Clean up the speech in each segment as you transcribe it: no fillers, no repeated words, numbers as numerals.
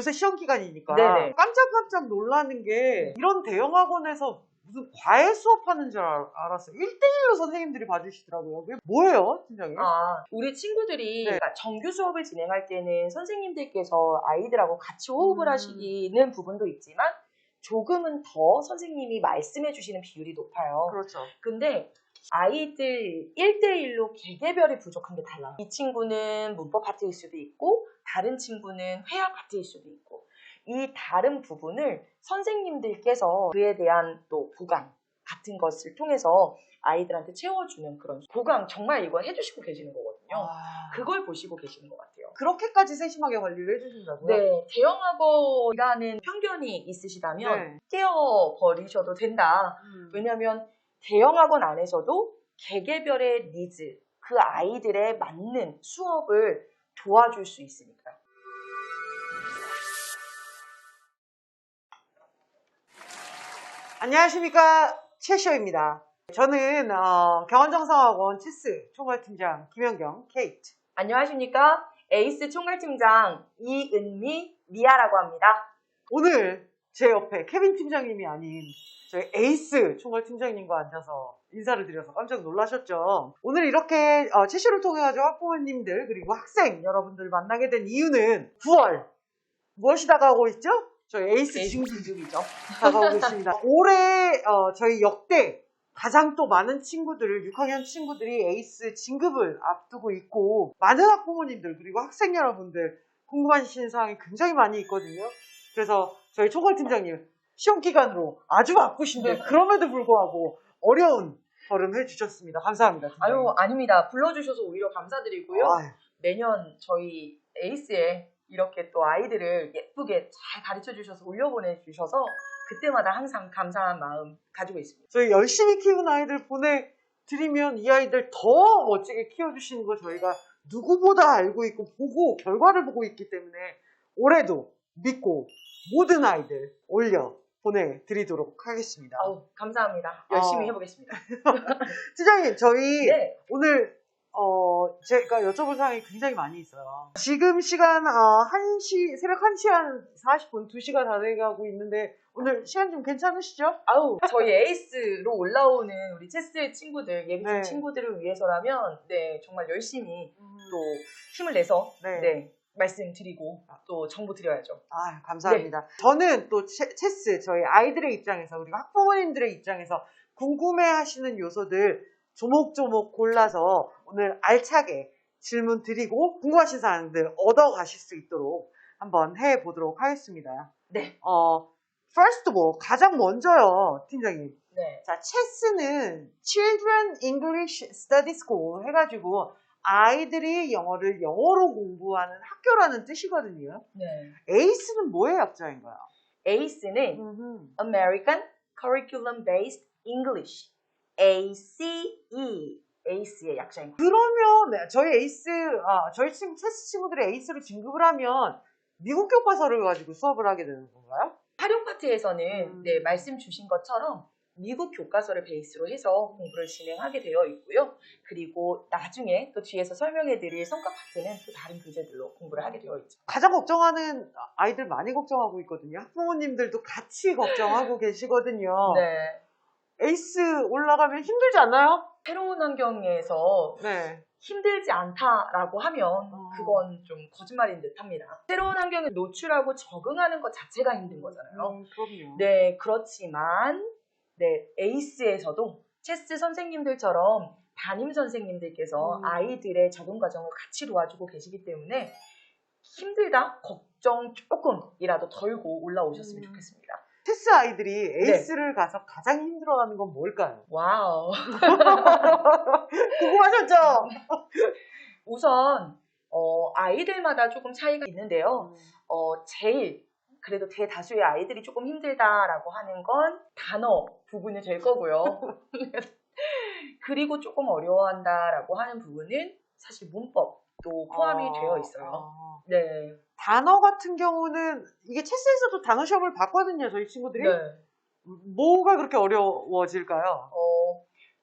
요새 시험 기간이니까 네네. 깜짝깜짝 놀라는 게 이런 대형 학원에서 무슨 과외 수업하는 줄 알았어요. 1대1로 선생님들이 봐주시더라고요. 그게 뭐예요, 팀장님? 우리 친구들이 네. 그러니까 정규 수업을 진행할 때는 선생님들께서 아이들하고 같이 호흡을 하시는 부분도 있지만 조금은 더 선생님이 말씀해 주시는 비율이 높아요. 그렇죠. 근데 아이들 1대1로 개개별이 부족한 게 달라요. 이 친구는 문법 파트일 수도 있고 다른 친구는 회화 파트일 수도 있고 이 다른 부분을 선생님들께서 그에 대한 또 보강 같은 것을 통해서 아이들한테 채워주는 그런 보강 정말 이거 해주시고 계시는 거거든요. 그걸 보시고 계시는 것 같아요. 그렇게까지 세심하게 관리를 해주신다고요? 네, 대형학원이라는 편견이 있으시다면 네. 깨어버리셔도 된다. 왜냐하면 대형학원 안에서도 개개별의 니즈, 그 아이들에 맞는 수업을 도와줄 수 있으니까요. 안녕하십니까, 최시호입니다. 저는 경원정상학원 체스 총괄팀장 김현경 케이트. 안녕하십니까, 에이스 총괄팀장 이은미 미아라고 합니다. 오늘 제 옆에 케빈 팀장님이 아닌 저희 에이스 총괄팀장님과 앉아서 인사를 드려서 깜짝 놀라셨죠. 오늘 이렇게 체시를 통해 가지고 학부모님들 그리고 학생 여러분들 만나게 된 이유는 9월 무엇이 다가오고 있죠? 저희 에이스 진급이죠. 다가오고 있습니다. 올해 저희 역대 가장 또 많은 친구들, 6학년 친구들이 에이스 진급을 앞두고 있고 많은 학부모님들 그리고 학생 여러분들 궁금하신 사항이 굉장히 많이 있거든요. 그래서 저희 총괄팀장님 시험 기간으로 아주 바쁘신데 그럼에도 불구하고 어려운 걸음 해주셨습니다. 감사합니다. 팀장님. 아유, 아닙니다. 불러주셔서 오히려 감사드리고요. 매년 저희 에이스에 이렇게 또 아이들을 예쁘게 잘 가르쳐 주셔서 올려보내주셔서 그때마다 항상 감사한 마음 가지고 있습니다. 저희 열심히 키운 아이들 보내드리면 이 아이들 더 멋지게 키워주시는 거 저희가 누구보다 알고 있고 보고 결과를 보고 있기 때문에 올해도 믿고 모든 아이들 올려 보내드리도록 하겠습니다. 감사합니다. 열심히 해보겠습니다. 팀장님, 저희 네. 오늘 제가 여쭤볼 사항이 굉장히 많이 있어요. 지금 시간 1시, 새벽 1시 한 40분, 2시가 다 돼가고 있는데 오늘 시간 좀 괜찮으시죠? 저희 에이스로 올라오는 우리 체스 친구들, 예비팀 친구들을 위해서라면 정말 열심히 또 힘을 내서 말씀드리고 또 정보 드려야죠. 감사합니다. 저는 또 체스, 저희 아이들의 입장에서 그리고 학부모님들의 입장에서 궁금해하시는 요소들 조목조목 골라서 오늘 알차게 질문 드리고 궁금하신 사항들 얻어가실 수 있도록 한번 해보도록 하겠습니다. 네. First of all, 가장 먼저요, 팀장님. 네. 자, 체스는 Children English Study School 해가지고 아이들이 영어를 영어로 공부하는 학교라는 뜻이거든요. 네. 에이스는 뭐의 약자인가요? 에이스는 American Curriculum Based English. ACE. 에이스의 약자입니다. 그러면 저희 에이스, 저희 체스 친구들이 에이스로 진급을 하면 미국 교과서를 가지고 수업을 하게 되는 건가요? 활용 파트에서는 말씀 주신 것처럼 미국 교과서를 베이스로 해서 공부를 진행하게 되어 있고요. 그리고 나중에 또 뒤에서 설명해드릴 성과 파트는 또 다른 교재들로 공부를 하게 되어 있죠. 가장 걱정하는 아이들 많이 걱정하고 있거든요. 학부모님들도 같이 걱정하고 계시거든요. 네. 에이스 올라가면 힘들지 않나요? 새로운 환경에서 힘들지 않다라고 하면 그건 좀 거짓말인 듯합니다. 새로운 환경에 노출하고 적응하는 것 자체가 힘든 거잖아요. 그럼요. 네, 그렇지만 에이스에서도 체스 선생님들처럼 담임 선생님들께서 아이들의 적응 과정을 같이 도와주고 계시기 때문에 힘들다, 걱정 조금이라도 덜고 올라오셨으면 좋겠습니다. 체스 아이들이 에이스를 가서 가장 힘들어하는 건 뭘까요? 와우. 궁금하셨죠? 우선 아이들마다 조금 차이가 있는데요. 제일 그래도 대다수의 아이들이 조금 힘들다라고 하는 건 단어 부분이 될 거고요. 그리고 조금 어려워한다라고 하는 부분은 사실 문법도 포함이 되어 있어요. 네. 단어 같은 경우는 이게 체스에서도 단어 시험을 봤거든요, 저희 친구들이. 뭐가 그렇게 어려워질까요?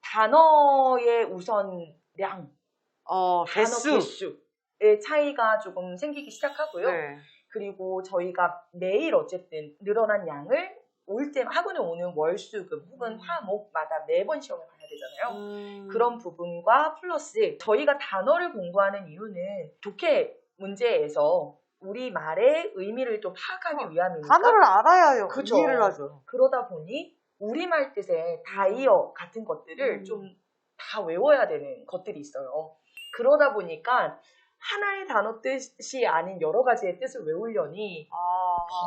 단어의 우선량, 개수. 단어 개수의 차이가 조금 생기기 시작하고요. 그리고 저희가 매일 어쨌든 늘어난 양을 올 때 학원에 오는 월수금 혹은 화목마다 매번 시험을 봐야 되잖아요. 그런 부분과 플러스 저희가 단어를 공부하는 이유는 독해 문제에서 우리 말의 의미를 또 파악하기 위함이니까 단어를 알아야 그죠. 이해를 하죠. 그러다 보니 우리말 뜻의 다이어 같은 것들을 좀 다 외워야 되는 것들이 있어요. 그러다 보니까 하나의 단어 뜻이 아닌 여러 가지의 뜻을 외우려니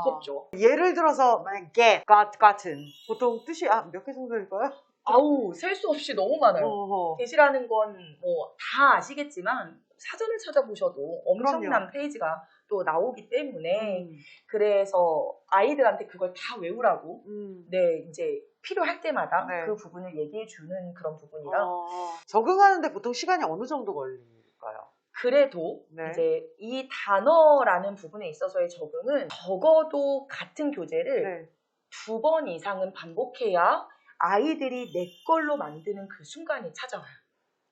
버겁죠. 예를 들어서 만약 get, got 같은 보통 뜻이 몇 개 정도일까요? 아우, 셀 수 없이 너무 많아요. 어허. get이라는 건 뭐 다 아시겠지만 사전을 찾아보셔도 엄청난 그럼요. 페이지가 또 나오기 때문에 그래서 아이들한테 그걸 다 외우라고 네, 이제 필요할 때마다 네. 그 부분을 얘기해 주는 그런 부분이라 적응하는데 보통 시간이 어느 정도 걸릴까요? 그래도 네. 이제 이 단어라는 부분에 있어서의 적응은 적어도 같은 교재를 네. 2번 이상은 반복해야 아이들이 내 걸로 만드는 그 순간이 찾아와요.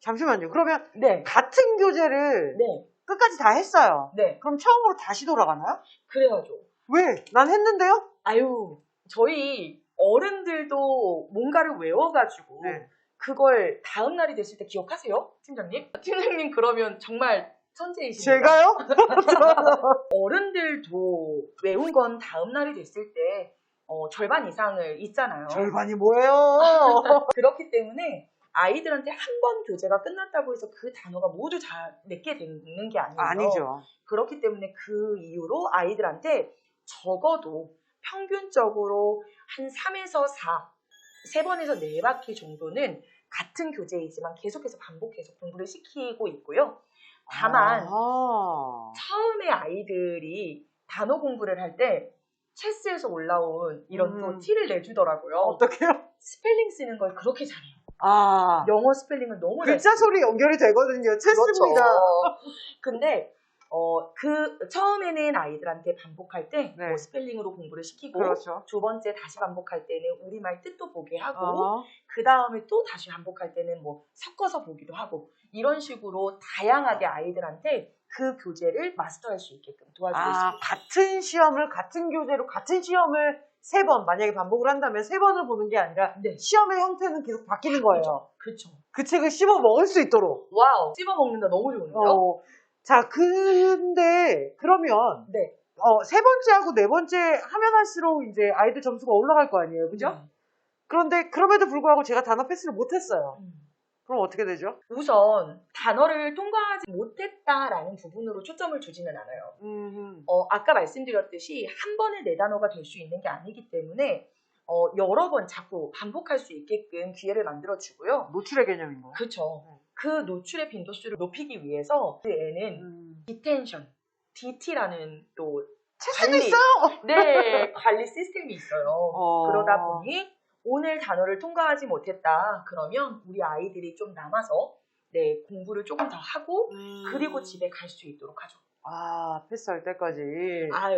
잠시만요. 그러면 네. 같은 교재를 네. 끝까지 다 했어요. 네. 그럼 처음으로 다시 돌아가나요? 그래야죠. 왜? 난 했는데요? 아유, 저희 어른들도 뭔가를 외워가지고 네. 그걸 다음 날이 됐을 때 기억하세요? 팀장님? 팀장님 그러면 정말 천재이십니다. 제가요? 어른들도 외운 건 다음 날이 됐을 때 절반 이상을 잊잖아요. 절반이 뭐예요? 그렇기 때문에 아이들한테 한 번 교재가 끝났다고 해서 그 단어가 모두 다 내게 되는 게 아니에요. 아니죠. 그렇기 때문에 그 이유로 아이들한테 적어도 평균적으로 한 3에서 4, 3번에서 4바퀴 정도는 같은 교재이지만 계속해서 반복해서 공부를 시키고 있고요. 다만 처음에 아이들이 단어 공부를 할 때 체스에서 올라온 이런 또 티를 내주더라고요. 어떡해요? 스펠링 쓰는 걸 그렇게 잘해요. 아, 영어 스펠링을 너무 잘 글자 소리 연결이 되거든요. 체스입니다. 그렇죠. 근데 처음에는 아이들한테 반복할 때 네. 뭐 스펠링으로 공부를 시키고 그렇죠. 두 번째 다시 반복할 때는 우리말 뜻도 보게 하고 어허. 그 다음에 또 다시 반복할 때는 뭐 섞어서 보기도 하고 이런 식으로 다양하게 아이들한테 그 교재를 마스터할 수 있게끔 도와주고 있습니다. 같은 시험을 같은 교재로 같은 시험을 3번 만약에 반복을 한다면 3번을 보는 게 아니라 네. 시험의 형태는 계속 바뀌는 거예요. 그렇죠. 그 책을 씹어 먹을 수 있도록. 와우, 씹어 먹는다 너무 좋은데요? 자, 근데 그러면 네. 3번째하고 4번째 하면 할수록 이제 아이들 점수가 올라갈 거 아니에요, 그죠? 그런데 그럼에도 불구하고 제가 단어 패스를 못했어요. 그럼 어떻게 되죠? 우선 단어를 통과하지 못했다라는 부분으로 초점을 두지는 않아요. 아까 말씀드렸듯이 한 번에 4단어가 될 수 있는 게 아니기 때문에 여러 번 자꾸 반복할 수 있게끔 기회를 만들어주고요. 노출의 개념인 거예요. 그렇죠. 그 노출의 빈도수를 높이기 위해서 그 애는 디텐션, DT라는 또 체스도 있어요? 네, 관리 시스템이 있어요. 그러다 보니 오늘 단어를 통과하지 못했다. 그러면 우리 아이들이 좀 남아서 네, 공부를 조금 더 하고 그리고 집에 갈 수 있도록 하죠. 패스할 때까지.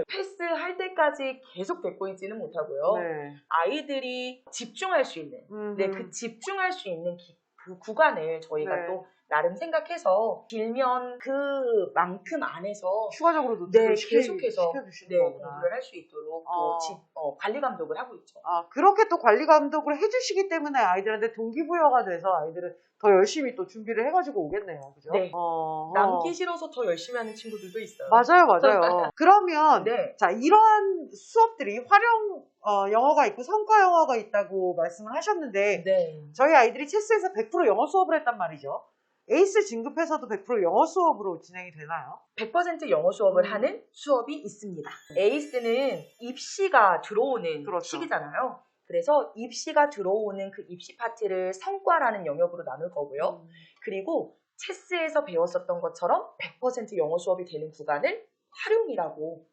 패스할 때까지 계속 데리고 있지는 못하고요. 네. 아이들이 집중할 수 있는, 네, 그 집중할 수 있는 그 구간을 저희가 네. 또 나름 생각해서 길면 그만큼 안에서 추가적으로도 네, 계속해서 시켜주시는 네, 거구나. 공부를 할 수 있도록 또 관리 감독을 하고 있죠. 그렇게 또 관리 감독을 해주시기 때문에 아이들한테 동기부여가 돼서 아이들은 더 열심히 또 준비를 해가지고 오겠네요. 그죠? 네. 남기 싫어서 더 열심히 하는 친구들도 있어요. 맞아요. 그러면 네. 자, 이러한 수업들이 활용 영어가 있고 성과 영어가 있다고 말씀을 하셨는데 네. 저희 아이들이 체스에서 100% 영어 수업을 했단 말이죠. 에이스 진급해서도 100% 영어 수업으로 진행이 되나요? 100% 영어 수업을 하는 수업이 있습니다. 에이스는 입시가 들어오는 그렇죠. 시기잖아요. 그래서 입시가 들어오는 그 입시 파트를 성과라는 영역으로 나눌 거고요. 그리고 체스에서 배웠었던 것처럼 100% 영어 수업이 되는 구간을 활용이라고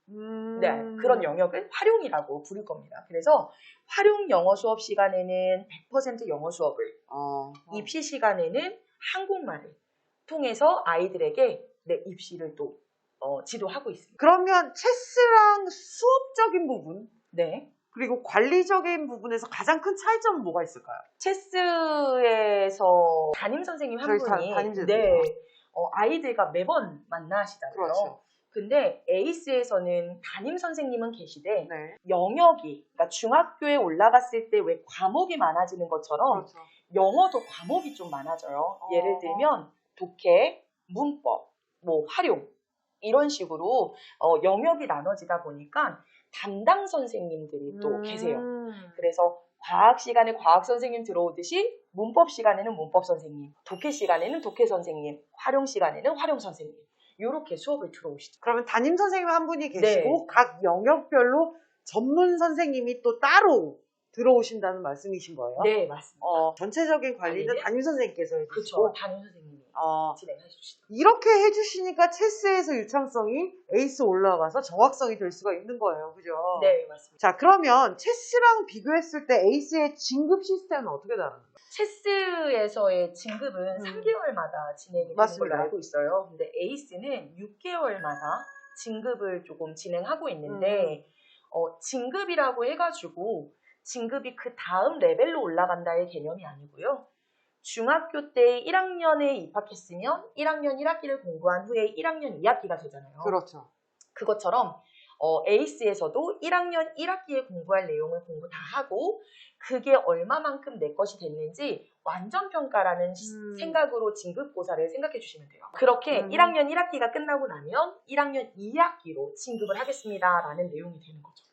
네, 그런 영역을 활용이라고 부를 겁니다. 그래서 활용 영어 수업 시간에는 100% 영어 수업을 입시 시간에는 한국말을 통해서 아이들에게 네, 입시를 또 지도하고 있습니다. 그러면 체스랑 수업적인 부분 네. 그리고 관리적인 부분에서 가장 큰 차이점은 뭐가 있을까요? 체스에서 담임 선생님 한 저희 분이 담임제도. 네, 아이들과 매번 만나시잖아요. 그렇죠. 근데 에이스에서는 담임 선생님은 계시되 네. 영역이, 그러니까 중학교에 올라갔을 때 왜 과목이 많아지는 것처럼 그렇죠. 영어도 과목이 좀 많아져요. 어. 예를 들면 독해, 문법, 뭐 활용 이런 식으로 영역이 나눠지다 보니까 담당 선생님들이 또 계세요. 그래서 과학 시간에 과학 선생님 들어오듯이 문법 시간에는 문법 선생님, 독해 시간에는 독해 선생님, 활용 시간에는 활용 선생님 이렇게 수업을 들어오시죠. 그러면 담임 선생님 한 분이 계시고 네. 각 영역별로 전문 선생님이 또 따로 들어오신다는 말씀이신 거예요? 네, 맞습니다. 전체적인 관리는 관리는? 담임 선생님께서 그렇죠. 해주시고 담임 선생님이 진행해 주시죠. 이렇게 해주시니까 체스에서 유창성이 에이스 올라가서 정확성이 될 수가 있는 거예요. 그죠? 네, 맞습니다. 자, 그러면 체스랑 비교했을 때 에이스의 진급 시스템은 어떻게 다른가요? 체스에서의 진급은 3개월마다 진행이 되는 맞습니다. 걸로 알고 있어요. 근데 에이스는 6개월마다 진급을 조금 진행하고 있는데 진급이라고 해가지고 진급이 그 다음 레벨로 올라간다의 개념이 아니고요. 중학교 때 1학년에 입학했으면 1학년 1학기를 공부한 후에 1학년 2학기가 되잖아요. 그렇죠. 그것처럼 에이스에서도 1학년 1학기에 공부할 내용을 공부 다 하고 그게 얼마만큼 내 것이 됐는지 완전평가라는 생각으로 진급고사를 생각해 주시면 돼요. 그렇게 1학년 1학기가 끝나고 나면 1학년 2학기로 진급을 하겠습니다라는 내용이 되는 거죠.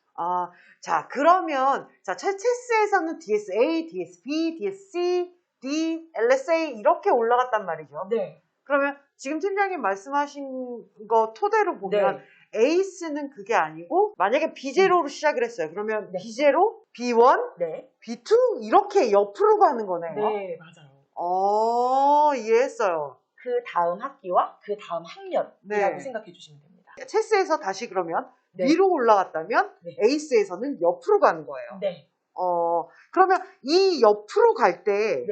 자, 그러면 체스에서는 DSA, DSB, DSC, D, LSA 이렇게 올라갔단 말이죠. 네. 그러면 지금 팀장님 말씀하신 거 토대로 보면 에이스는 그게 아니고 만약에 B0로 시작을 했어요. 그러면 B0, B1, B2 이렇게 옆으로 가는 거네요. 네, 맞아요. 이해했어요. 그 다음 학기와 그 다음 학년이라고 생각해 주시면 됩니다. 체스에서 다시 그러면 위로 올라갔다면 에이스에서는 옆으로 가는 거예요. 네. 그러면 이 옆으로 갈 때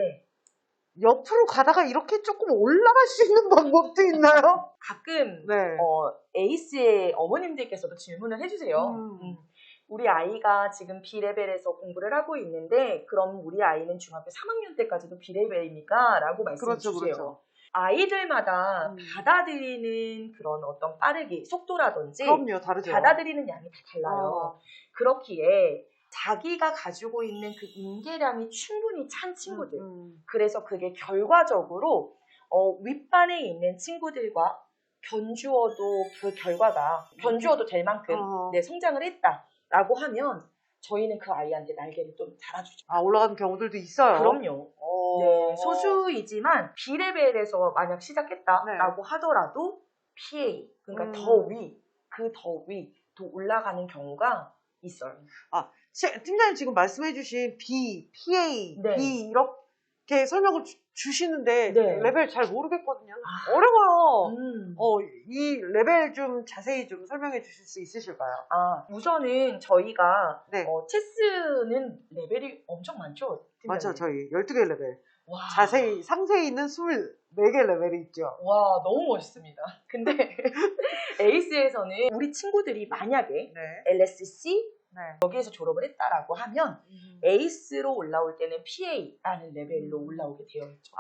옆으로 가다가 이렇게 조금 올라갈 수 있는 방법도 있나요? 가끔 에이스의 어머님들께서도 질문을 해주세요. 우리 아이가 지금 B레벨에서 공부를 하고 있는데 그럼 우리 아이는 중학교 3학년 때까지도 B레벨입니까? 라고 말씀해 주세요. 그렇죠. 아이들마다 받아들이는 그런 어떤 빠르기, 속도라든지 그럼요, 다르죠. 받아들이는 양이 다 달라요. 그렇기에 자기가 가지고 있는 그 인계량이 충분히 찬 친구들. 그래서 그게 결과적으로 윗반에 있는 친구들과 견주어도 그 결과가 견주어도 될 만큼 성장을 했다라고 하면 저희는 그 아이한테 날개를 좀 달아주죠. 올라가는 경우들도 있어요? 그럼요. 네, 소수이지만 B레벨에서 만약 시작했다라고 하더라도 PA, 그러니까 더 위도 올라가는 경우가 있어요. 팀장님 지금 말씀해주신 B, PA, B 이렇게 설명을 주시는데 레벨 잘 모르겠거든요. 어려워요. 이 레벨 좀 자세히 좀 설명해 주실 수 있으실까요? 우선은 저희가 체스는 레벨이 엄청 많죠? 팀장님? 맞죠. 저희 12개 레벨. 자세히 상세히 있는 24개 레벨이 있죠. 와, 너무 멋있습니다. 근데 에이스에서는 우리 친구들이 만약에 LSC 여기에서 졸업을 했다라고 하면 에이스로 올라올 때는 PA라는 레벨로 올라오게 되어 있죠.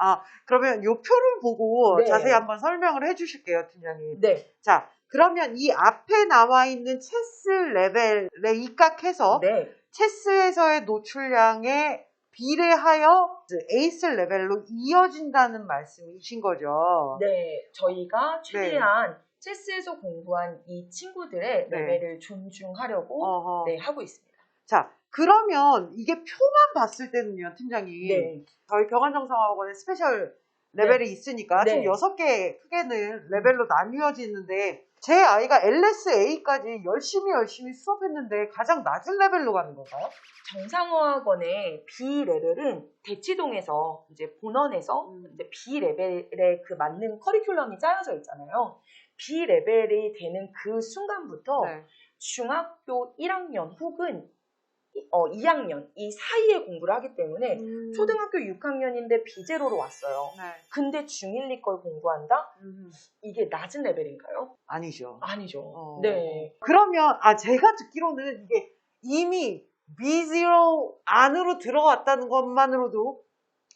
그러면 이 표를 보고 자세히 한번 설명을 해주실게요, 팀장님. 자, 그러면 이 앞에 나와 있는 체스 레벨에 입각해서 체스에서의 노출량에 비례하여 에이스 레벨로 이어진다는 말씀이신 거죠? 네, 저희가 최대한 체스에서 공부한 이 친구들의 레벨을 존중하려고 하고 있습니다. 자, 그러면 이게 표만 봤을 때는요, 팀장님. 저희 경환정상학원에 스페셜 레벨이 있으니까 총 6개 크게는 레벨로 나뉘어지는데 제 아이가 LSA까지 열심히 수업했는데 가장 낮은 레벨로 가는 건가요? 정상어학원의 B 레벨은 대치동에서 이제 본원에서 이제 B 레벨에 그 맞는 커리큘럼이 짜여져 있잖아요. B 레벨이 되는 그 순간부터 중학교 1학년 혹은 2학년 이 사이에 공부를 하기 때문에 초등학교 6학년인데 B0로 왔어요. 근데 중1, 2걸 공부한다? 이게 낮은 레벨인가요? 아니죠. 아니죠. 그러면 제가 듣기로는 이게 이미 B0 안으로 들어왔다는 것만으로도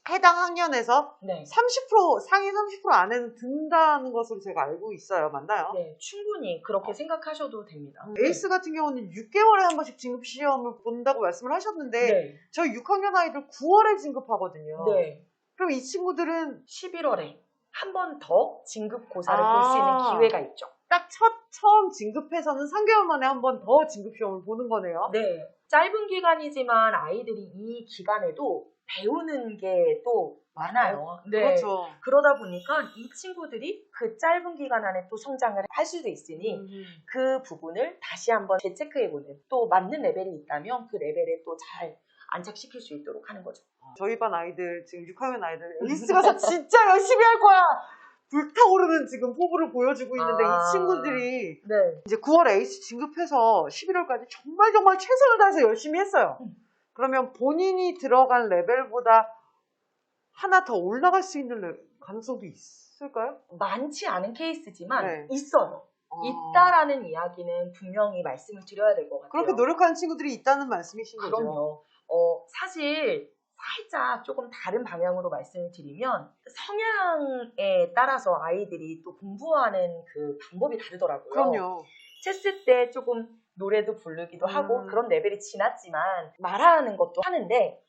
해당 학년에서 네. 30% 상위 30% 안에는 든다는 것으로 제가 알고 있어요. 맞나요? 네, 충분히 그렇게 생각하셔도 됩니다. 에이스 같은 경우는 6개월에 한 번씩 진급 시험을 본다고 말씀을 하셨는데 네. 저희 6학년 아이들 9월에 진급하거든요. 네. 그럼 이 친구들은 11월에 한 번 더 진급 고사를 아. 볼 수 있는 기회가 있죠. 딱 처음 진급해서는 3개월 만에 한 번 더 진급 시험을 보는 거네요. 네. 짧은 기간이지만 아이들이 이 기간에도 배우는 게 또 많아요. 네. 그렇죠. 그러다 보니까 이 친구들이 그 짧은 기간 안에 또 성장을 할 수도 있으니 그 부분을 다시 한번 재체크해보는, 또 맞는 레벨이 있다면 그 레벨에 또 잘 안착시킬 수 있도록 하는 거죠. 저희 반 아이들, 지금 6학년 아이들 에이스 가서 진짜 열심히 할 거야! 불타오르는 지금 포부를 보여주고 있는데 이 친구들이 네. 이제 9월 에이스 진급해서 11월까지 정말 최선을 다해서 열심히 했어요. 그러면 본인이 들어간 레벨보다 하나 더 올라갈 수 있는 가능성도 있을까요? 많지 않은 케이스지만 네. 있어요. 있다라는 이야기는 분명히 말씀을 드려야 될 것 같아요. 그렇게 노력하는 친구들이 있다는 말씀이신 거죠? 그럼요. 사실 살짝 조금 다른 방향으로 말씀을 드리면 성향에 따라서 아이들이 또 공부하는 그 방법이 다르더라고요. 그럼요. 체스 때 조금 노래도 부르기도 하고 그런 레벨이 지났지만 말하는 것도 하는데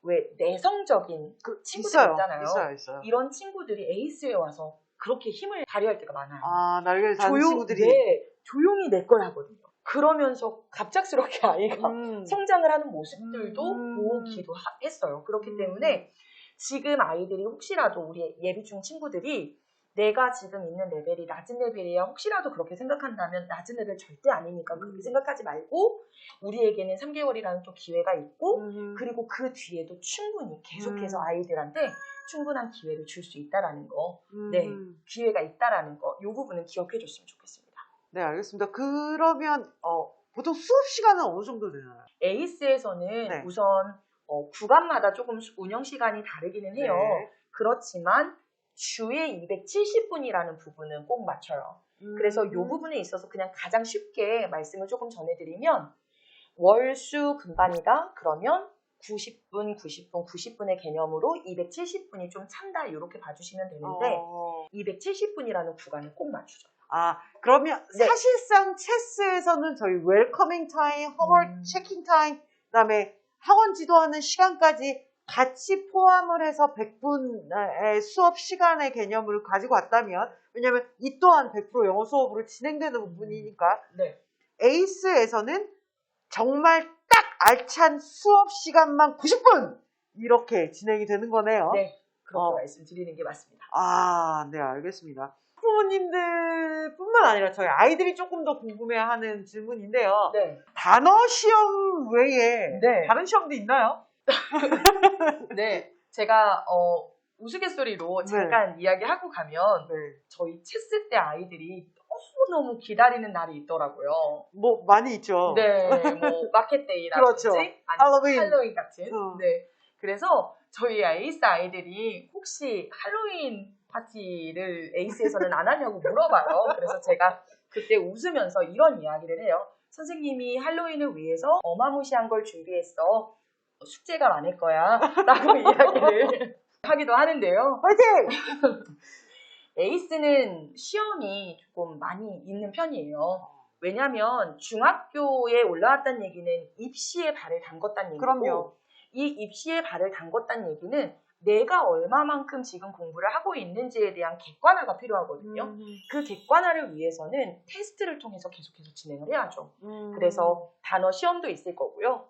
왜 내성적인 그 친구들 있잖아요. 있어요. 이런 친구들이 에이스에 와서 그렇게 힘을 발휘할 때가 많아요. 아, 날개를 다는 친구들이. 네, 조용히 내 걸 하거든요. 그러면서 갑작스럽게 아이가 성장을 하는 모습들도 보기도 했어요. 그렇기 때문에 지금 아이들이 혹시라도 우리 예비중 친구들이 내가 지금 있는 레벨이 낮은 레벨이야 혹시라도 그렇게 생각한다면 낮은 레벨 절대 아니니까 그렇게 생각하지 말고 우리에게는 3개월이라는 또 기회가 있고 그리고 그 뒤에도 충분히 계속해서 아이들한테 충분한 기회를 줄 수 있다라는 거, 네, 기회가 있다라는 거, 이 부분은 기억해 줬으면 좋겠습니다. 네, 알겠습니다. 그러면 보통 수업 시간은 어느 정도 되나요? 에이스에서는 네. 우선 구간마다 조금 운영 시간이 다르기는 해요. 네. 그렇지만 주에 270분이라는 부분은 꼭 맞춰요. 그래서 이 부분에 있어서 그냥 가장 쉽게 말씀을 조금 전해드리면 월수 금반이다 그러면 90분, 90분, 90분의 개념으로 270분이 좀 찬다 이렇게 봐주시면 되는데 270분이라는 구간을 꼭 맞추죠. 아, 그러면 네. 사실상 체스에서는 저희 웰커밍 타임, 홈워크 체킹 타임, 그다음에 학원 지도하는 시간까지 같이 포함을 해서 100분의 수업 시간의 개념을 가지고 왔다면, 왜냐하면 이 또한 100% 영어 수업으로 진행되는 부분이니까 네. 에이스에서는 정말 딱 알찬 수업 시간만 90분 이렇게 진행이 되는 거네요. 네, 그렇게 말씀드리는 게 맞습니다. 아, 네, 알겠습니다. 부모님들 뿐만 아니라 저희 아이들이 조금 더 궁금해하는 질문인데요. 네. 단어 시험 외에 네. 다른 시험도 있나요? 네, 제가 우스갯소리로 잠깐 이야기하고 가면 저희 체스 때 아이들이 너무너무 기다리는 날이 있더라고요. 뭐 많이 있죠. 네, 뭐 마켓데이라든지 그렇죠. 아니면 할로윈 같은. 어. 네, 그래서 저희 에이스 아이들이 혹시 할로윈 파티를 에이스에서는 안 하냐고 물어봐요. 그래서 제가 그때 웃으면서 이런 이야기를 해요. 선생님이 할로윈을 위해서 어마무시한 걸 준비했어. 숙제가 많을 거야. 라고 이야기를 하기도 하는데요. 화이팅! 에이스는 시험이 조금 많이 있는 편이에요. 왜냐하면 중학교에 올라왔다는 얘기는 입시에 발을 담궜다는 얘기고 그럼요. 이 입시에 발을 담궜다는 얘기는 내가 얼마만큼 지금 공부를 하고 있는지에 대한 객관화가 필요하거든요. 그 객관화를 위해서는 테스트를 통해서 계속해서 진행을 해야죠. 그래서 단어 시험도 있을 거고요.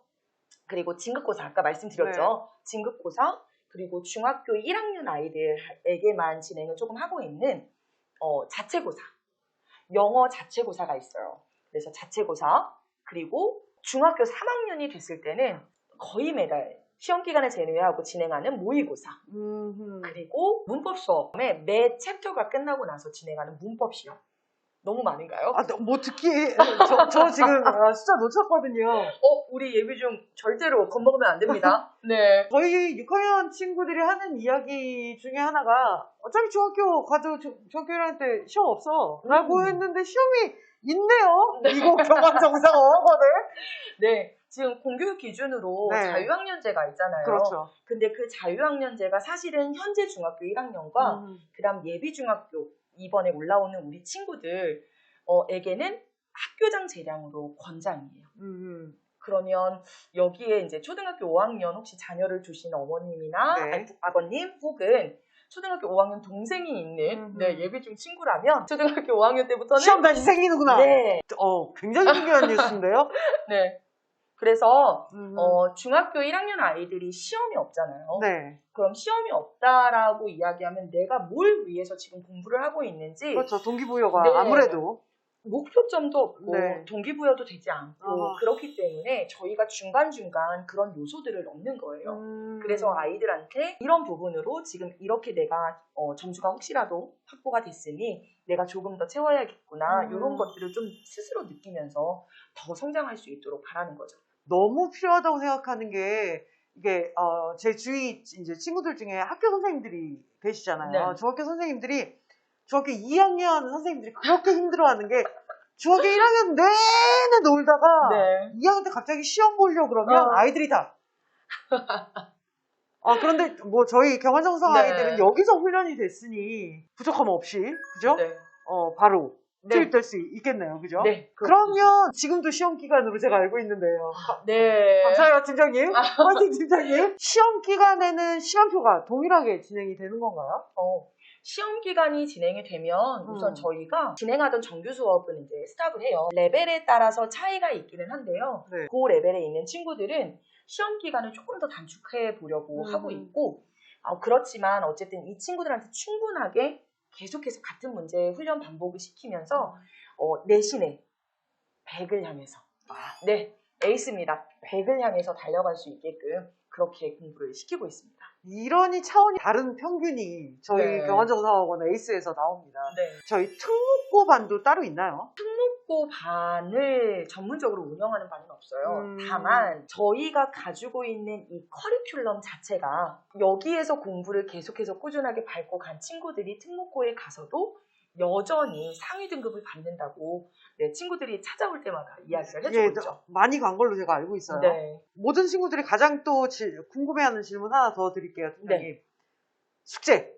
그리고 진급고사, 아까 말씀드렸죠. 네. 진급고사, 그리고 중학교 1학년 아이들에게만 진행을 조금 하고 있는 자체고사, 영어 자체고사가 있어요. 그래서 자체고사, 그리고 중학교 3학년이 됐을 때는 거의 매달 시험 기간을 제외하고 진행하는 모의고사, 그리고 문법 수업에 매 챕터가 끝나고 나서 진행하는 문법 시험. 너무 많은가요? 아, 뭐 듣기 저 지금 숫자 놓쳤거든요. 우리 예비중 절대로 겁먹으면 안 됩니다. 네. 저희 6학년 친구들이 하는 이야기 중에 하나가 어차피 중학교 가도 중학교 1학년 때 시험 없어 라고 했는데 시험이 있네요. 미국 경환 정상 어학원에. 네. 지금 공교육 기준으로 네. 자유학년제가 있잖아요. 그렇죠. 근데 그 자유학년제가 사실은 현재 중학교 1학년과 그다음 예비중학교 이번에 올라오는 우리 친구들 에게는 학교장 재량으로 권장이에요. 그러면 여기에 이제 초등학교 5학년 혹시 자녀를 두신 어머님이나 네. 아버님 혹은 초등학교 5학년 동생이 있는 예비중 친구라면 초등학교 5학년 때부터는 시험 다시 생기는구나. 네. 굉장히 중요한 뉴스인데요. 네. 그래서 중학교 1학년 아이들이 시험이 없잖아요. 네. 그럼 시험이 없다라고 이야기하면 내가 뭘 위해서 지금 공부를 하고 있는지 그렇죠. 동기부여가 네. 아무래도 목표점도 없고 네. 동기부여도 되지 않고 그렇기 때문에 저희가 중간중간 그런 요소들을 넣는 거예요. 그래서 아이들한테 이런 부분으로 지금 이렇게 내가 점수가 혹시라도 확보가 됐으니 내가 조금 더 채워야겠구나 이런 것들을 좀 스스로 느끼면서 더 성장할 수 있도록 바라는 거죠. 너무 필요하다고 생각하는 게 이게 제 주위 이제 친구들 중에 학교 선생님들이 계시잖아요. 네. 중학교 선생님들이 중학교 2학년 선생님들이 그렇게 힘들어하는 게 중학교 1학년 내내 놀다가 네. 2학년 때 갑자기 시험 보려고 그러면 아이들이 다 그런데 뭐 저희 경환정성 네. 아이들은 여기서 훈련이 됐으니 부족함 없이 그죠? 네. 바로 네. 투입될 수 있겠네요. 그죠? 네. 그러면 지금도 시험 기간으로 제가 알고 있는데요. 네. 감사해요, 팀장님. 화이팅, 팀장님. 시험 기간에는 시간표가 동일하게 진행이 되는 건가요? 시험 기간이 진행이 되면 우선 저희가 진행하던 정규 수업은 이제 스탑을 해요. 레벨에 따라서 차이가 있기는 한데요. 네. 그 레벨에 있는 친구들은 시험 기간을 조금 더 단축해 보려고 하고 있고 그렇지만 어쨌든 이 친구들한테 충분하게 계속해서 같은 문제 훈련 반복을 시키면서 내신에 100을 향해서 네, 에이스입니다. 100을 향해서 달려갈 수 있게끔 그렇게 공부를 시키고 있습니다. 이러니 차원이 다른 평균이 저희 네. 경환정사학원 에이스에서 나옵니다. 네. 저희 특목고 반도 따로 있나요? 특목고 반을 전문적으로 운영하는 반은 없어요. 다만 저희가 가지고 있는 이 커리큘럼 자체가 여기에서 공부를 계속해서 꾸준하게 밟고 간 친구들이 특목고에 가서도 여전히 상위 등급을 받는다고 네, 친구들이 찾아올 때마다 이야기를 해주고 있죠. 많이 간 걸로 제가 알고 있어요. 네. 모든 친구들이 가장 또 궁금해하는 질문 하나 더 드릴게요, 팀장님. 네. 숙제,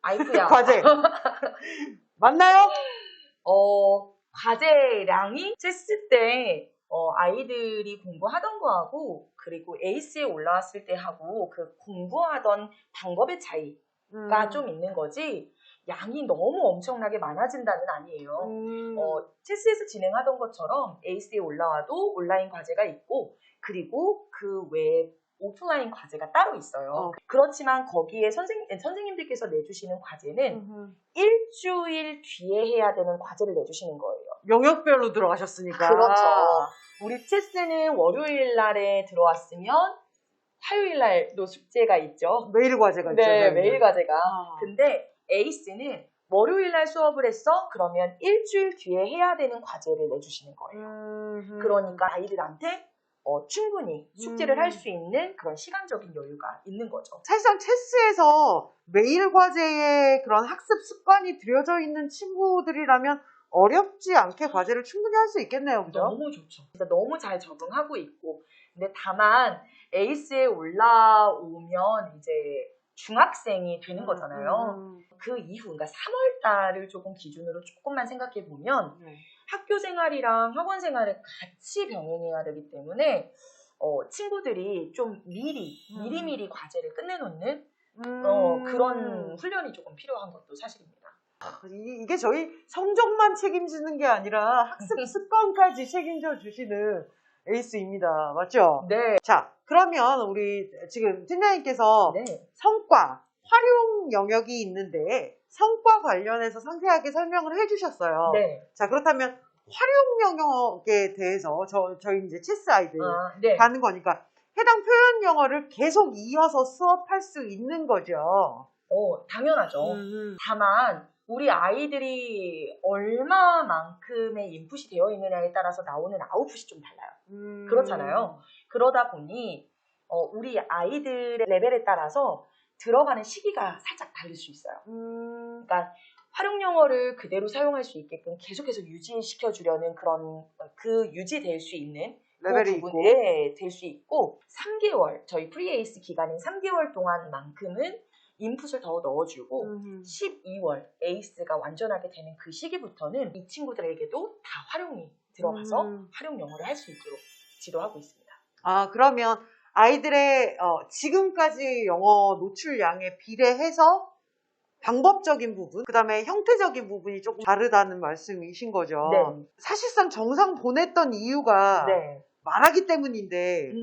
아이쿠야. 과제 맞나요? 과제량이 체스 때 아이들이 공부하던 거하고 그리고 에이스에 올라왔을 때 하고 그 공부하던 방법의 차이가 좀 있는 거지 양이 너무 엄청나게 많아진다는 아니에요. 체스에서 진행하던 것처럼 에이스에 올라와도 온라인 과제가 있고 그리고 그 외에 오프라인 과제가 따로 있어요. 그렇지만 거기에 선생님들께서 내주시는 과제는 일주일 뒤에 해야 되는 과제를 내주시는 거예요. 영역별로 들어가셨으니까. 그렇죠. 우리 체스는 월요일 날에 들어왔으면 화요일 날도 숙제가 있죠. 매일 과제가 있죠. 네, 매일 과제가. 근데 에이스는 월요일 날 수업을 했어? 그러면 일주일 뒤에 해야 되는 과제를 내주시는 거예요. 그러니까 아이들한테 충분히 숙제를 할 수 있는 그런 시간적인 여유가 있는 거죠. 사실상 체스에서 매일 과제에 그런 학습 습관이 들여져 있는 친구들이라면 어렵지 않게 과제를 충분히 할 수 있겠네요. 그죠? 너무 좋죠. 진짜 너무 잘 적응하고 있고. 근데 다만 에이스에 올라오면 이제 중학생이 되는 거잖아요. 그 이후, 그러니까 3월 달을 조금 기준으로 조금만 생각해 보면 학교 생활이랑 학원 생활을 같이 병행해야 되기 때문에 친구들이 좀 미리미리 과제를 끝내놓는 그런 훈련이 조금 필요한 것도 사실입니다. 이게 저희 성적만 책임지는 게 아니라 학습 습관까지 책임져 주시는 에이스입니다. 맞죠? 네. 자, 그러면 우리 지금 팀장님께서 네. 성과, 활용 영역이 있는데 성과 관련해서 상세하게 설명을 해주셨어요. 네. 자, 그렇다면 활용 영역에 대해서 저희 이제 체스 아이들 네. 가는 거니까 해당 표현 영어를 계속 이어서 수업할 수 있는 거죠. 당연하죠. 다만 우리 아이들이 얼마만큼의 인풋이 되어 있느냐에 따라서 나오는 아웃풋이 좀 달라요. 그렇잖아요. 그러다 보니 우리 아이들의 레벨에 따라서 들어가는 시기가 살짝 다를 수 있어요. 그러니까 활용 영어를 그대로 사용할 수 있게끔 계속해서 유지시켜주려는 그런 유지될 수 있는 레벨이 그 있고. 부분에 될 수 있고 3개월 저희 프리에이스 기간인 3개월 동안만큼은 인풋을 더 넣어주고 12월 에이스가 완전하게 되는 그 시기부터는 이 친구들에게도 다 활용이 들어가서 활용 영어를 할 수 있도록 지도하고 있습니다. 아, 그러면 아이들의 지금까지 영어 노출량에 비례해서 방법적인 부분, 그 다음에 형태적인 부분이 조금 다르다는 말씀이신 거죠. 네. 사실상 정상 보냈던 이유가 네. 말하기 때문인데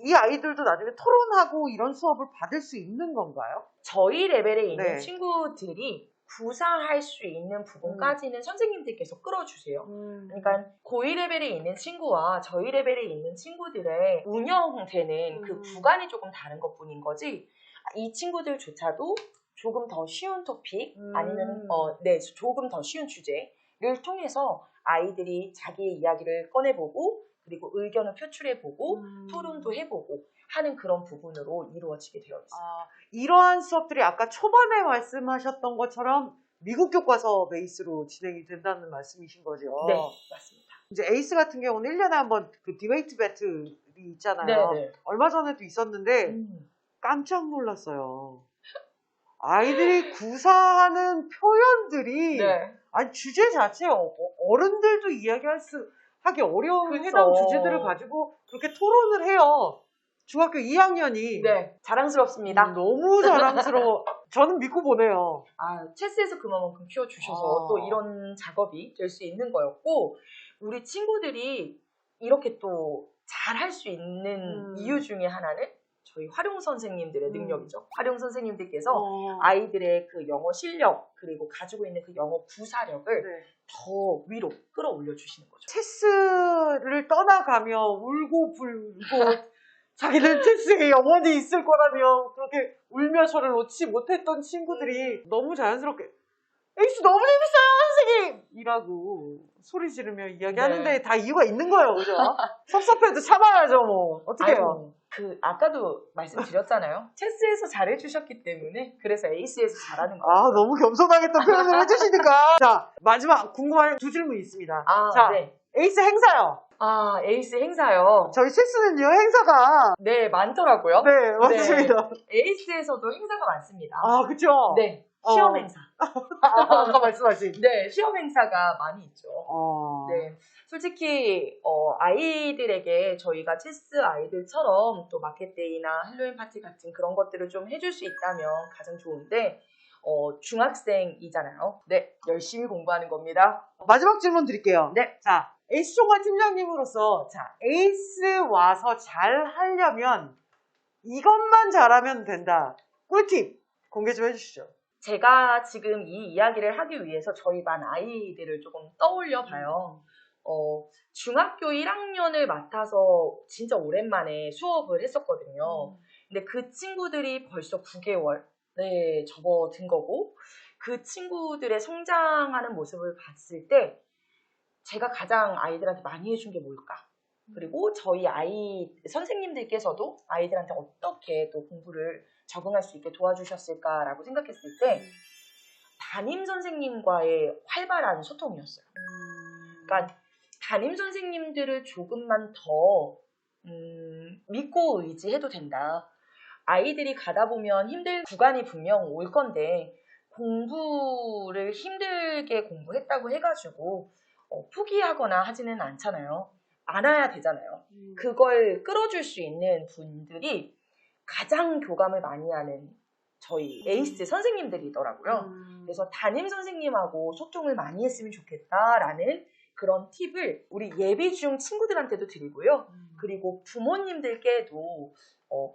이 아이들도 나중에 토론하고 이런 수업을 받을 수 있는 건가요? 저희 레벨에 있는 네. 친구들이 구사할 수 있는 부분까지는 선생님들께서 끌어주세요. 그러니까 고2 레벨에 있는 친구와 저희 레벨에 있는 친구들의 운영되는 그 구간이 조금 다른 것뿐인 거지 이 친구들조차도 조금 더 쉬운 토픽 아니면 조금 더 쉬운 주제를 통해서 아이들이 자기의 이야기를 꺼내보고 그리고 의견을 표출해보고 토론도 해보고 하는 그런 부분으로 이루어지게 되어 있어요. 이러한 수업들이 아까 초반에 말씀하셨던 것처럼 미국 교과서 베이스로 진행이 된다는 말씀이신 거죠? 네, 맞습니다. 이제 에이스 같은 경우는 1년에 한 번 그 디베이트 배틀이 있잖아요. 네. 얼마 전에도 있었는데 깜짝 놀랐어요. 아이들이 구사하는 표현들이 네. 아니 주제 자체 어른들도 하기 어려운 그쵸. 해당 주제들을 가지고 그렇게 토론을 해요. 중학교 2학년이. 네, 자랑스럽습니다. 너무 자랑스러워. 저는 믿고 보내요. 체스에서 그만큼 키워주셔서 또 이런 작업이 될 수 있는 거였고 우리 친구들이 이렇게 또 잘할 수 있는 이유 중에 하나는 저희 활용 선생님들의 능력이죠. 활용 선생님들께서 아이들의 그 영어 실력 그리고 가지고 있는 그 영어 구사력을 더 위로 끌어올려 주시는 거죠. 체스를 떠나가며 울고 불고 자기는 체스에 영원히 있을 거라며 그렇게 울며 저를 놓지 못했던 친구들이 너무 자연스럽게 에이스 너무 재밌어요 선생님! 이라고 소리 지르며 이야기하는데 다 이유가 있는 거예요. 그죠? 섭섭해도 참아야죠 뭐. 어떡해요. 아까도 말씀드렸잖아요. 체스에서 잘해주셨기 때문에 그래서 에이스에서 잘하는 거예요. 너무 겸손하게 또 표현을 해주시니까. 자, 마지막 궁금한 두 질문 있습니다. 자, 에이스 행사요. 에이스 행사요. 저희 체스는요 행사가 네 많더라고요. 네 맞습니다. 에이스에서도 행사가 많습니다. 그쵸? 네. 시험 행사. 아까 말씀하신. 네, 시험 행사가 많이 있죠. 네, 솔직히 아이들에게 저희가 체스 아이들처럼 또 마켓데이나 할로윈 파티 같은 그런 것들을 좀 해줄 수 있다면 가장 좋은데 중학생이잖아요. 네, 열심히 공부하는 겁니다. 마지막 질문 드릴게요. 네. 자, 에이스 총괄 팀장님으로서 에이스 와서 잘 하려면 이것만 잘하면 된다. 꿀팁 공개 좀 해주시죠. 제가 지금 이 이야기를 하기 위해서 저희 반 아이들을 조금 떠올려 봐요. 중학교 1학년을 맡아서 진짜 오랜만에 수업을 했었거든요. 근데 그 친구들이 벌써 9개월에 접어든 거고 그 친구들의 성장하는 모습을 봤을 때 제가 가장 아이들한테 많이 해준 게 뭘까? 그리고 저희 선생님들께서도 아이들한테 어떻게 또 공부를 적응할 수 있게 도와주셨을까라고 생각했을 때 담임 선생님과의 활발한 소통이었어요. 그러니까 담임 선생님들을 조금만 더 믿고 의지해도 된다. 아이들이 가다 보면 힘든 구간이 분명 올 건데 공부를 힘들게 공부했다고 해가지고 포기하거나 하지는 않잖아요. 안아야 되잖아요. 그걸 끌어줄 수 있는 분들이 가장 교감을 많이 하는 저희 에이스 선생님들이더라고요. 그래서 담임 선생님하고 소통을 많이 했으면 좋겠다라는 그런 팁을 우리 예비 중 친구들한테도 드리고요. 그리고 부모님들께도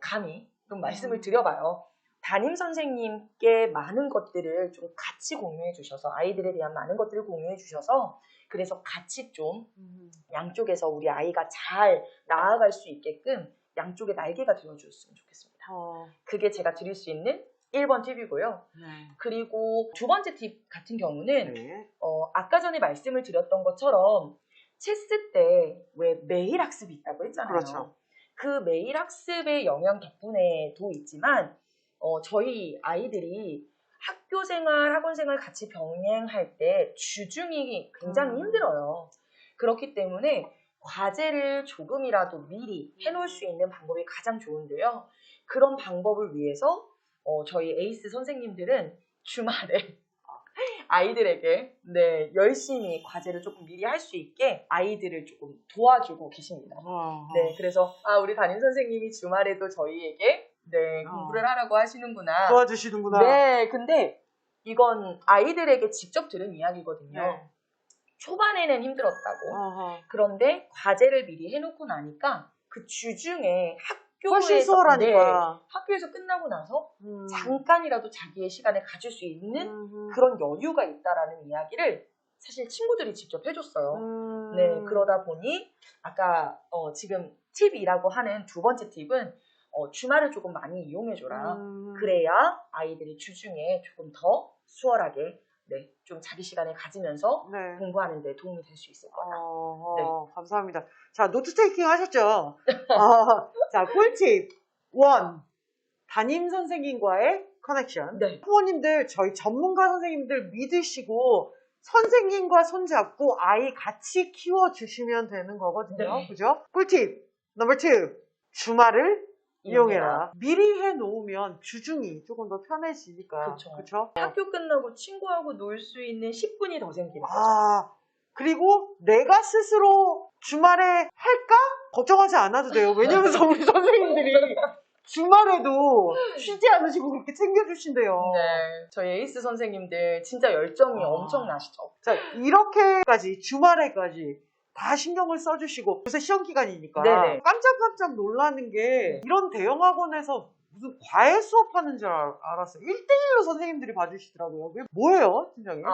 감히 좀 말씀을 드려봐요. 담임 선생님께 많은 것들을 좀 같이 공유해 주셔서 아이들에 대한 많은 것들을 공유해 주셔서 그래서 같이 좀 양쪽에서 우리 아이가 잘 나아갈 수 있게끔 양쪽의 날개가 되어줬으면 좋겠습니다. 그게 제가 드릴 수 있는 1번 팁이고요. 그리고 두 번째 팁 같은 경우는 아까 전에 말씀을 드렸던 것처럼 체스 때 왜 매일 학습이 있다고 했잖아요. 그렇죠. 그 매일 학습의 영향 덕분에도 있지만 저희 아이들이 학교 생활, 학원 생활 같이 병행할 때 주중이 굉장히 힘들어요. 그렇기 때문에 과제를 조금이라도 미리 해놓을 수 있는 방법이 가장 좋은데요. 그런 방법을 위해서 저희 에이스 선생님들은 주말에 아이들에게 열심히 과제를 조금 미리 할 수 있게 아이들을 조금 도와주고 계십니다. 네, 그래서 우리 담임 선생님이 주말에도 저희에게 공부를 하라고 하시는구나. 도와주시는구나. 네, 근데 이건 아이들에게 직접 들은 이야기거든요. 네. 초반에는 힘들었다고. 그런데 과제를 미리 해놓고 나니까 그 주중에 훨씬 수월하니까. 학교에서 끝나고 나서 잠깐이라도 자기의 시간을 가질 수 있는 그런 여유가 있다라는 이야기를 사실 친구들이 직접 해줬어요. 네, 그러다 보니 아까 지금 팁이라고 하는 두 번째 팁은 주말을 조금 많이 이용해줘라. 그래야 아이들이 주중에 조금 더 수월하게 좀 자기 시간을 가지면서 공부하는 데 도움이 될 수 있을 거다. 감사합니다. 자, 노트 테이킹 하셨죠? 자, 꿀팁 1. 담임 선생님과의 커넥션. 부모님들, 저희 전문가 선생님들 믿으시고 선생님과 손잡고 아이 같이 키워주시면 되는 거거든요. 그죠? 꿀팁 넘버 2. 주말을 이용해라. 미리 해놓으면 주중이 조금 더 편해지니까. 그렇죠? 학교 끝나고 친구하고 놀 수 있는 10분이 더 생기는 거죠. 그리고 내가 스스로 주말에 할까? 걱정하지 않아도 돼요. 왜냐면 우리 선생님들이 주말에도 쉬지 않으시고 그렇게 챙겨주신대요. 네, 저희 에이스 선생님들 진짜 열정이 엄청나시죠. 자, 이렇게까지 주말에까지 다 신경을 써주시고 요새 시험 기간이니까 깜짝깜짝 놀라는 게 이런 대형 학원에서 무슨 과외 수업하는 줄 알았어요. 1대1로 선생님들이 봐주시더라고요. 그게 뭐예요, 팀장님?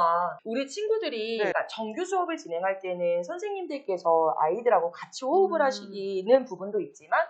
우리 친구들이 정규 수업을 진행할 때는 선생님들께서 아이들하고 같이 호흡을 하시는 부분도 있지만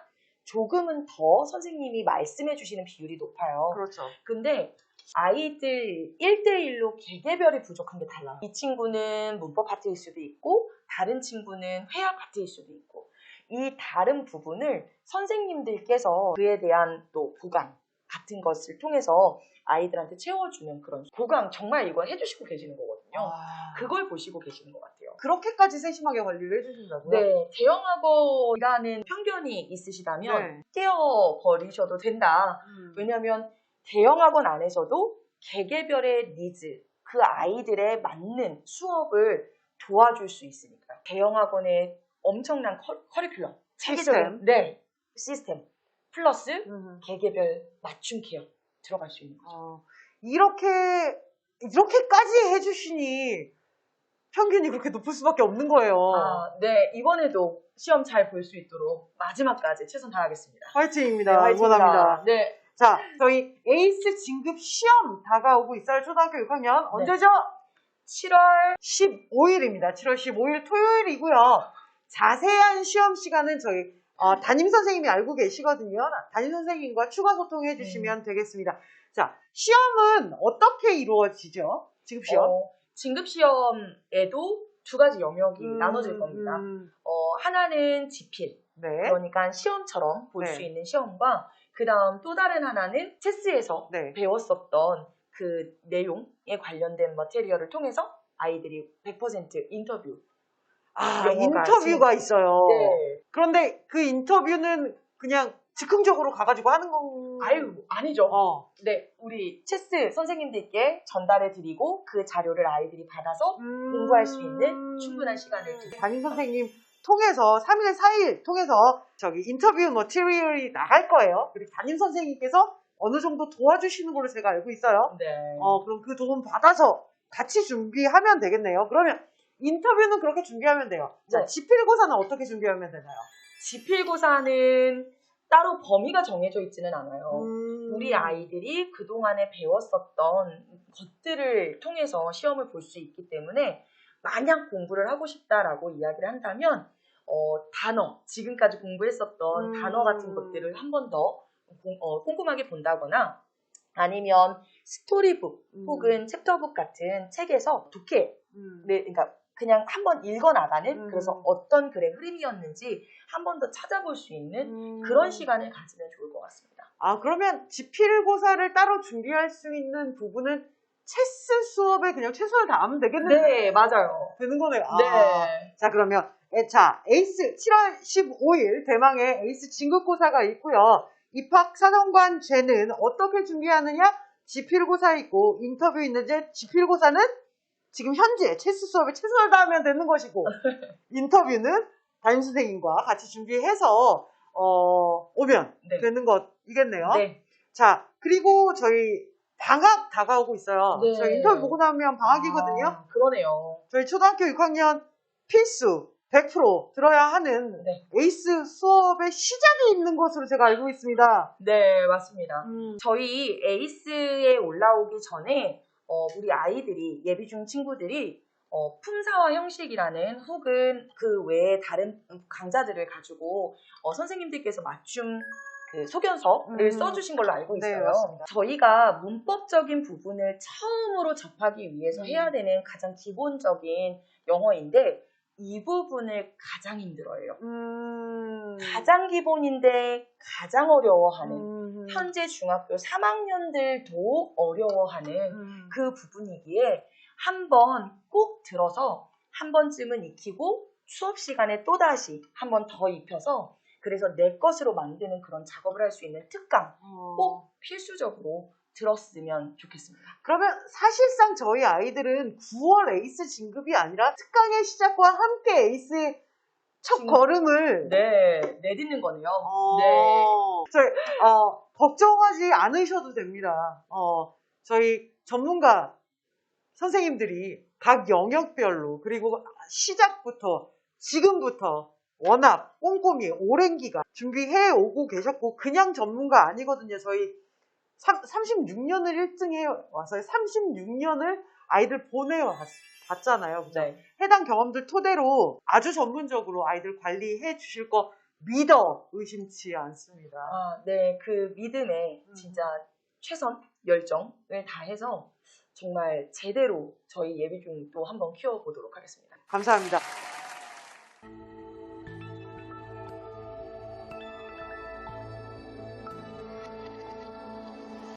조금은 더 선생님이 말씀해 주시는 비율이 높아요. 그렇죠. 근데 아이들 1대1로 개개별이 부족한 게 달라요. 이 친구는 문법 파트일 수도 있고 다른 친구는 회화 파트일 수도 있고 이 다른 부분을 선생님들께서 그에 대한 또 보강 같은 것을 통해서 아이들한테 채워주는 그런 보강 정말 이걸 해주시고 계시는 거거든요. 그걸 보시고 계시는 것 같아요. 그렇게까지 세심하게 관리를 해주신다고요? 네, 대형학원이라는 편견이 있으시다면 깨어버리셔도 된다. 왜냐하면 대형학원 안에서도 개개별의 니즈, 그 아이들에 맞는 수업을 도와줄 수 있으니까. 대형학원의 엄청난 커리큘럼, 체계적인 시스템 플러스 개개별 맞춤 케어 들어갈 수 있는 거죠. 이렇게까지 해주시니 평균이 그렇게 높을 수밖에 없는 거예요. 네, 이번에도 시험 잘 볼 수 있도록 마지막까지 최선 다하겠습니다. 화이팅입니다. 응원합니다. 자, 저희 에이스 진급 시험 다가오고 있어요. 초등학교 6학년. 언제죠? 7월 15일입니다. 7월 15일 토요일이고요. 자세한 시험 시간은 저희 담임 선생님이 알고 계시거든요. 담임 선생님과 추가 소통해 주시면 되겠습니다. 자, 시험은 어떻게 이루어지죠? 진급시험? 진급시험에도 두 가지 영역이 나눠질 겁니다. 하나는 지필, 그러니까 시험처럼 볼 수 있는 시험과 그 다음 또 다른 하나는 체스에서 배웠었던 그 내용에 관련된 머티리얼을 통해서 아이들이 100% 인터뷰. 인터뷰가 있어요. 그런데 그 인터뷰는 그냥 즉흥적으로 가가지고 하는 건가요? 아니죠. 네, 우리 체스 선생님들께 전달해 드리고 그 자료를 아이들이 받아서 공부할 수 있는 충분한 시간을 담임 선생님 통해서 3일, 4일 통해서 저기 인터뷰 머티리얼이 나갈 거예요. 그리고 담임 선생님께서 어느 정도 도와주시는 걸로 제가 알고 있어요. 그럼 그 도움 받아서 같이 준비하면 되겠네요. 그러면 인터뷰는 그렇게 준비하면 돼요. 자, 지필고사는 어떻게 준비하면 되나요? 지필고사는 따로 범위가 정해져 있지는 않아요. 우리 아이들이 그동안에 배웠었던 것들을 통해서 시험을 볼 수 있기 때문에 만약 공부를 하고 싶다라고 이야기를 한다면 단어, 지금까지 공부했었던 단어 같은 것들을 한 번 더 꼼꼼하게 본다거나 아니면 스토리북 혹은 챕터북 같은 책에서 독해, 그러니까 그냥 한번 읽어나가는 그래서 어떤 글의 흐름이었는지 한 번 더 찾아볼 수 있는 그런 시간을 가지면 좋을 것 같습니다. 그러면 지필고사를 따로 준비할 수 있는 부분은 체스 수업에 그냥 최선을 다하면 되겠네요. 네, 맞아요. 되는 거네요. 네. 자, 그러면 자, 에이스 7월 15일 대망의 에이스 진급고사가 있고요. 입학사정관제는 어떻게 준비하느냐? 지필고사 있고 인터뷰 있는데 지필고사는 지금 현재 체스 수업에 최선을 다하면 되는 것이고 인터뷰는 담임선생님과 같이 준비해서 오면 네. 되는 것이겠네요. 네. 자, 그리고 저희 방학 다가오고 있어요. 네. 저희 인터뷰 보고 나면 방학이거든요. 아, 그러네요. 저희 초등학교 6학년 필수 100% 들어야 하는 네. 에이스 수업의 시작이 있는 것으로 제가 알고 있습니다. 네, 맞습니다. 저희 에이스에 올라오기 전에 우리 아이들이 예비중 친구들이 품사화 형식이라는 혹은 그 외에 다른 강좌들을 가지고 선생님들께서 맞춤 그 소견서를 써주신 걸로 알고 네, 있어요. 맞습니다. 저희가 문법적인 부분을 처음으로 접하기 위해서 해야 되는 가장 기본적인 영어인데 이 부분을 가장 힘들어해요. 가장 기본인데 가장 어려워하는 현재 중학교 3학년들도 어려워하는 그 부분이기에 한번 꼭 들어서 한 번쯤은 익히고 수업 시간에 또다시 한 번 더 익혀서 그래서 내 것으로 만드는 그런 작업을 할 수 있는 특강 꼭 필수적으로 들었으면 좋겠습니다. 그러면 사실상 저희 아이들은 9월 에이스 진급이 아니라 특강의 시작과 함께 에이스의 첫 걸음을 내딛는 거네요. 네. 저희 걱정하지 않으셔도 됩니다. 저희 전문가 선생님들이 각 영역별로 그리고 시작부터 지금부터 워낙 꼼꼼히 오랜 기간 준비해 오고 계셨고 그냥 전문가 아니거든요. 저희 36년을 1등해 와서 36년을 아이들 보내와 봤잖아요. 그죠? 네. 해당 경험들 토대로 아주 전문적으로 아이들 관리해 주실 거 믿어 의심치 않습니다. 네, 그 믿음에 진짜 최선 열정을 다해서 정말 제대로 저희 예비중 또 한번 키워보도록 하겠습니다. 감사합니다.